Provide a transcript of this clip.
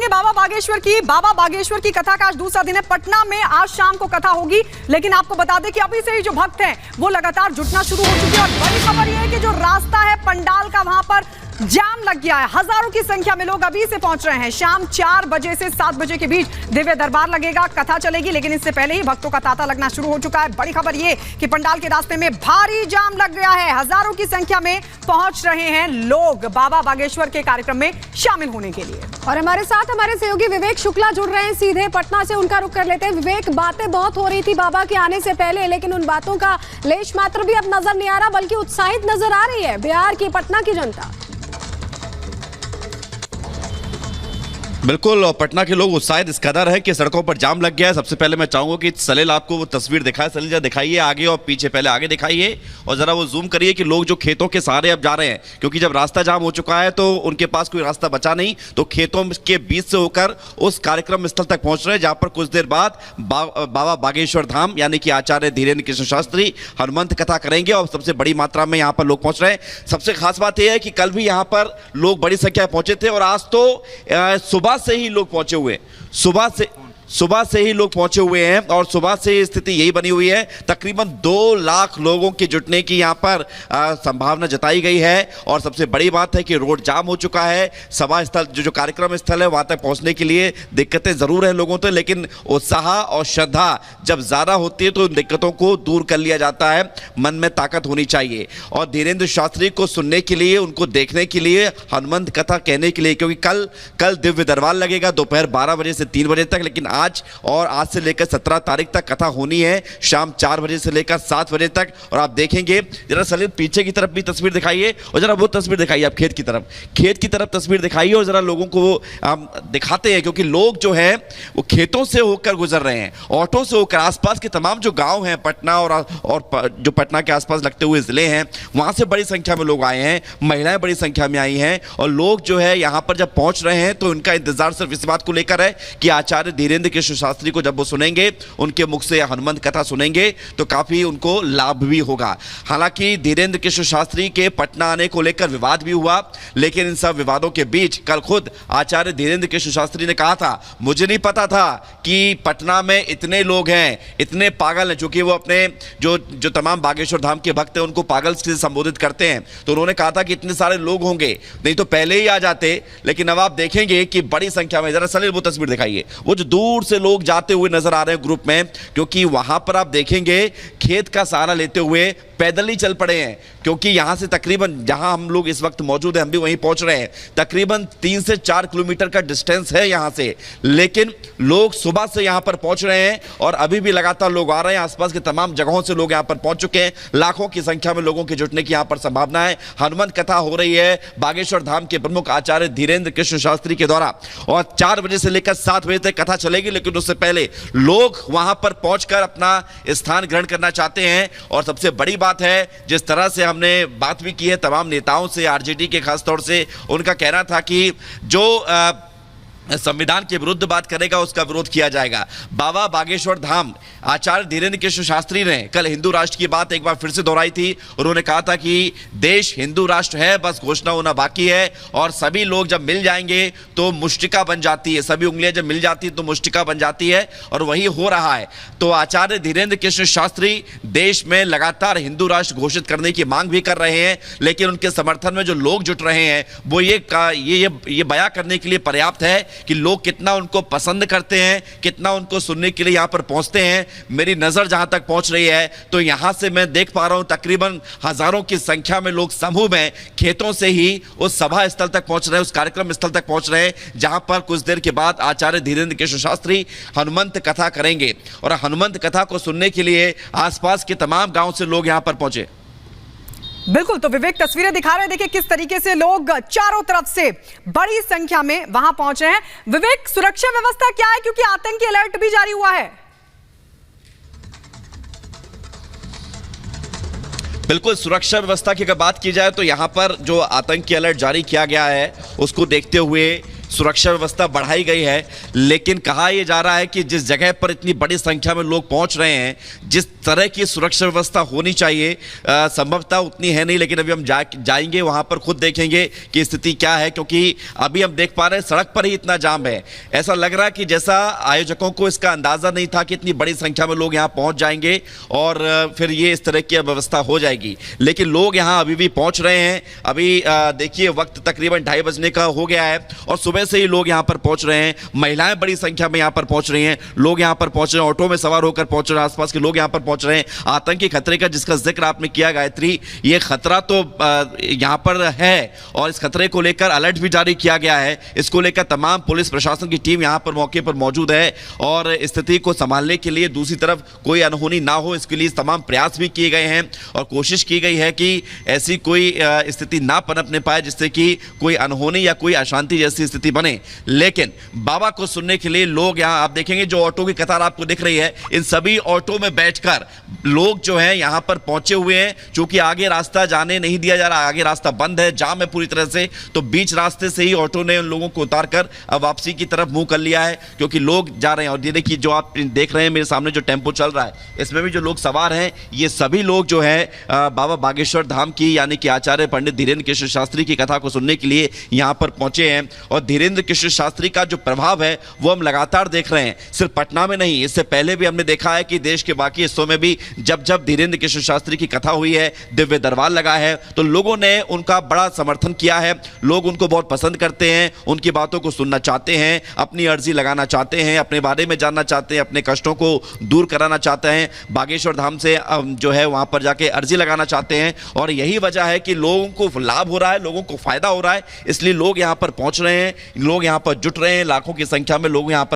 बाबा बागेश्वर की कथा का आज दूसरा दिन है। पटना में आज शाम को कथा होगी, लेकिन आपको बता दें कि अभी से ही जो भक्त हैं वो लगातार जुटना शुरू हो चुके हैं। और बड़ी खबर यह है कि जो रास्ता है पंडाल का, वहां पर जाम लग गया है। हजारों की संख्या में लोग अभी से पहुंच रहे हैं। शाम 4 बजे से 7 बजे के बीच दिव्य दरबार लगेगा, कथा चलेगी, लेकिन इससे पहले ही भक्तों का तांता लगना शुरू हो चुका है। बड़ी खबर यह कि पंडाल के रास्ते में भारी जाम लग गया है। हजारों की संख्या में पहुंच रहे हैं लोग बाबा बागेश्वर के कार्यक्रम में शामिल होने के लिए। और हमारे साथ हमारे सहयोगी विवेक शुक्ला जुड़ रहे हैं सीधे पटना से, उनका रुख कर लेते हैं। विवेक, बातें बहुत हो रही थी बाबा के आने से पहले, लेकिन उन बातों का लेश मात्र भी अब नजर नहीं आ रहा, बल्कि उत्साहित नजर आ रही है बिहार की, पटना की जनता। बिल्कुल, और पटना के लोग उत्साहित इस कदर है कि सड़कों पर जाम लग गया है। सबसे पहले मैं चाहूंगा कि सलील आपको वो तस्वीर दिखाए। सलील जरा दिखाइए आगे और पीछे, पहले आगे दिखाइए और जरा वो जूम करिए कि लोग जो खेतों के सहारे अब जा रहे हैं, क्योंकि जब रास्ता जाम हो चुका है तो उनके पास कोई रास्ता बचा नहीं, तो खेतों के बीच से होकर उस कार्यक्रम स्थल तक पहुंच रहे हैं, जहां पर कुछ देर बाद बाबा बागेश्वर धाम यानी कि आचार्य धीरेन्द्र कृष्ण शास्त्री हनुमंत कथा करेंगे और सबसे बड़ी मात्रा में यहाँ पर लोग पहुंच रहे हैं। सबसे खास बात यह है कि कल भी यहाँ पर लोग बड़ी संख्या में पहुंचे थे और आज तो सुबह से ही लोग पहुंचे हुए, सुबह से ही लोग पहुंचे हुए हैं और सुबह से स्थिति यही बनी हुई है। तकरीबन 2 लाख लोगों के जुटने की यहां पर संभावना जताई गई है। और सबसे बड़ी बात है कि रोड जाम हो चुका है। सभा स्थल जो कार्यक्रम स्थल है वहां तक पहुंचने के लिए दिक्कतें जरूर हैं लोगों तो, लेकिन उत्साह और श्रद्धा जब ज्यादा होती है तो उन दिक्कतों को दूर कर लिया जाता है। मन में ताकत होनी चाहिए और धीरेन्द्र शास्त्री को सुनने के लिए, उनको देखने के लिए, हनुमंत कथा कहने के लिए, क्योंकि कल दिव्य दरबार लगेगा दोपहर 12 बजे से 3 बजे तक, लेकिन आज से लेकर 17 तारीख तक कथा होनी है, शाम 4 बजे से लेकर 7 बजे तक। और आप देखेंगे, जरा सलील पीछे की तरफ भी तस्वीर दिखाइए और जरा वो तस्वीर दिखाइए आप खेत की तरफ तस्वीर दिखाइए और जरा लोगों को हम दिखाते हैं, क्योंकि लोग जो हैं वो खेतों से होकर गुजर रहे हैं, ऑटो से होकर। आसपास के तमाम जो गांव हैं पटना और जो पटना के आसपास लगते हुए जिले हैं, वहां से बड़ी संख्या में लोग आए हैं, महिलाएं बड़ी संख्या में आई हैं और लोग जो है यहां पर जब पहुंच रहे हैं तो उनका इंतजार सिर्फ इस बात को लेकर है कि आचार्य धीरेन्द्र कृष्ण शास्त्री को जब वो सुनेंगे, उनके मुख से हनुमंत कथा सुनेंगे तो काफी उनको लाभ भी होगा। हालांकि धीरेन्द्र कृष्ण शास्त्री के पटना आने को लेकर विवाद भी हुआ, लेकिन इन सब विवादों के बीच कल खुद आचार्य धीरेन्द्र कृष्ण शास्त्री ने कहा था, मुझे नहीं पता था कि पटना में इतने लोग हैं, इतने पागल हैं, चूंकि वो अपने जो तमाम बागेश्वर धाम के भक्त हैं उनको पागल से संबोधित करते हैं, तो उन्होंने कहा था कि इतने सारे लोग होंगे, नहीं तो पहले ही आ जाते। लेकिन अब आप देखेंगे कि बड़ी संख्या में, जरा सलील वो तस्वीर दिखाइए, वो जो दूर से लोग जाते हुए नजर आ रहे हैं ग्रुप में, क्योंकि वहां पर आप देखेंगे खेत का सहारा लेते हुए पैदल ही चल पड़े हैं, क्योंकि यहां से तकरीबन जहां हम लोग इस वक्त मौजूद हैं, हम भी वहीं पहुंच रहे हैं, तकरीबन 3 से 4 किलोमीटर का डिस्टेंस है यहां से, लेकिन लोग सुबह से यहां पर पहुंच रहे हैं और अभी भी लगातार लोग आ रहे हैं। आसपास के तमाम जगहों से लोग यहां पर पहुंच चुके हैं। लाखों की संख्या में लोगों के जुटने की यहां पर संभावना है। हनुमंत कथा हो रही है बागेश्वर धाम के प्रमुख आचार्य धीरेन्द्र कृष्ण शास्त्री के द्वारा और 4 बजे से लेकर 7 बजे तक कथा चलेगी, लेकिन उससे पहले लोग वहां पर पहुंचकर अपना स्थान ग्रहण करना चाहते हैं। और सबसे बड़ी बात है, जिस तरह से हमने बात भी की है तमाम नेताओं से, आरजेडी के खास तौर से, उनका कहना था कि जो संविधान के विरुद्ध बात करेगा उसका विरोध किया जाएगा। बाबा बागेश्वर धाम आचार्य धीरेन्द्र कृष्ण शास्त्री ने कल हिंदू राष्ट्र की बात एक बार फिर से दोहराई थी। उन्होंने कहा था कि देश हिंदू राष्ट्र है, बस घोषणा होना बाकी है और सभी लोग जब मिल जाएंगे तो मुष्टिका बन जाती है, सभी उंगलियां जब मिल जाती है तो मुष्टिका बन जाती है, और वही हो रहा है। तो आचार्य धीरेन्द्र कृष्ण शास्त्री देश में लगातार हिंदू राष्ट्र घोषित करने की मांग भी कर रहे हैं, लेकिन उनके समर्थन में जो लोग जुट रहे हैं वो ये बयां करने के लिए पर्याप्त है कि लोग कितना उनको पसंद करते हैं, कितना उनको सुनने के लिए यहां पर पहुंचते हैं। मेरी नजर जहां तक पहुंच रही है तो यहां से मैं देख पा रहा हूं तकरीबन हजारों की संख्या में लोग समूह में खेतों से ही उस सभा स्थल तक पहुंच रहे हैं, उस कार्यक्रम स्थल तक पहुंच रहे हैं, जहां पर कुछ देर के बाद आचार्य धीरेन्द्र कृष्ण शास्त्री हनुमंत कथा करेंगे। और हनुमंत कथा को सुनने के लिए आसपास के तमाम गांव से लोग यहां पर पहुंचे। बिल्कुल, तो विवेक तस्वीरें दिखा रहे हैं, देखिए किस तरीके से लोग चारों तरफ से बड़ी संख्या में वहां पहुंचे हैं। विवेक, सुरक्षा व्यवस्था क्या है, क्योंकि आतंकी अलर्ट भी जारी हुआ है? बिल्कुल, सुरक्षा व्यवस्था की अगर बात की जाए तो यहां पर जो आतंकी अलर्ट जारी किया गया है उसको देखते हुए सुरक्षा व्यवस्था बढ़ाई गई है, लेकिन कहा यह जा रहा है कि जिस जगह पर इतनी बड़ी संख्या में लोग पहुंच रहे हैं, जिस तरह की सुरक्षा व्यवस्था होनी चाहिए संभवतः उतनी है नहीं। लेकिन अभी हम जाएंगे वहां पर, खुद देखेंगे कि स्थिति क्या है, क्योंकि अभी हम देख पा रहे हैं सड़क पर ही इतना जाम है। ऐसा लग रहा है कि जैसा आयोजकों को इसका अंदाजा नहीं था कि इतनी बड़ी संख्या में लोग यहां पहुंच जाएंगे और फिर ये इस तरह की व्यवस्था हो जाएगी। लेकिन लोग यहां अभी भी पहुंच रहे हैं। अभी देखिए वक्त तकरीबन 2:30 बजने का हो गया है और सुबह से ही लोग यहां पर पहुंच रहे हैं। महिलाएं बड़ी संख्या में यहां पर पहुंच रही हैं, लोग यहां पर पहुंच रहे हैं, ऑटो में सवार होकर पहुंच रहे हैं, आसपास के लोग यहां पर पहुंच रहे हैं। आतंकी खतरे का जिसका जिक्र आपने किया गायत्री, ये खतरा तो यहां पर है और इस खतरे को लेकर अलर्ट भी जारी किया गया है। इसको लेकर तमाम पुलिस प्रशासन की टीम यहां पर मौके पर मौजूद है और स्थिति को संभालने के लिए दूसरी तरफ कोई अनहोनी ना हो, इसके लिए तमाम प्रयास भी किए गए हैं और कोशिश की गई है कि ऐसी कोई स्थिति ना पनपने पाए जिससे कि कोई अनहोनी या कोई अशांति जैसी स्थिति बने। लेकिन बाबा को सुनने के लिए लोग यहां, आप देखेंगे जो ऑटो की कतार आपको दिख रही है, इन सभी ऑटो में बैठकर लोग जो है यहां पर पहुंचे हुए हैं। क्योंकि आगे रास्ता जाने नहीं दिया जा रहा, आगे रास्ता बंद है, जाम है पूरी तरह से, तो बीच रास्ते से ही ऑटो ने उन लोगों को उतारकर अब वापसी की तरफ मुंह कर लिया है, क्योंकि लोग जा रहे हैं। और ये देखिए जो आप देख रहे हैं मेरे सामने जो टेंपो चल रहा है, इसमें भी जो लोग सवार हैं, ये सभी लोग जो है बाबा बागेश्वर धाम की यानी कि आचार्य पंडित धीरेन्द्र कृष्ण शास्त्री की कथा को सुनने के लिए यहां पर पहुंचे हैं। और धीरेन्द्र कृष्ण शास्त्री का जो प्रभाव है वो हम लगातार देख रहे हैं, सिर्फ पटना में नहीं, इससे पहले भी हमने देखा है कि देश के बाकी हिस्सों में भी जब जब धीरेन्द्र कृष्ण शास्त्री की कथा हुई है, दिव्य दरबार लगा है, तो लोगों ने उनका बड़ा समर्थन किया है। लोग उनको बहुत पसंद करते हैं, उनकी बातों को सुनना चाहते हैं, अपनी अर्जी लगाना चाहते हैं, अपने बारे में जानना चाहते हैं, अपने कष्टों को दूर कराना चाहते हैं, बागेश्वर धाम से जो है वहां पर जाके अर्जी लगाना चाहते हैं। और यही वजह है कि लोगों को लाभ हो रहा है, लोगों को फायदा हो रहा है, इसलिए लोग यहां पर पहुंच रहे हैं, लोग यहां पर जुट रहे हैं, लाखों की संख्या में लोग यहां पर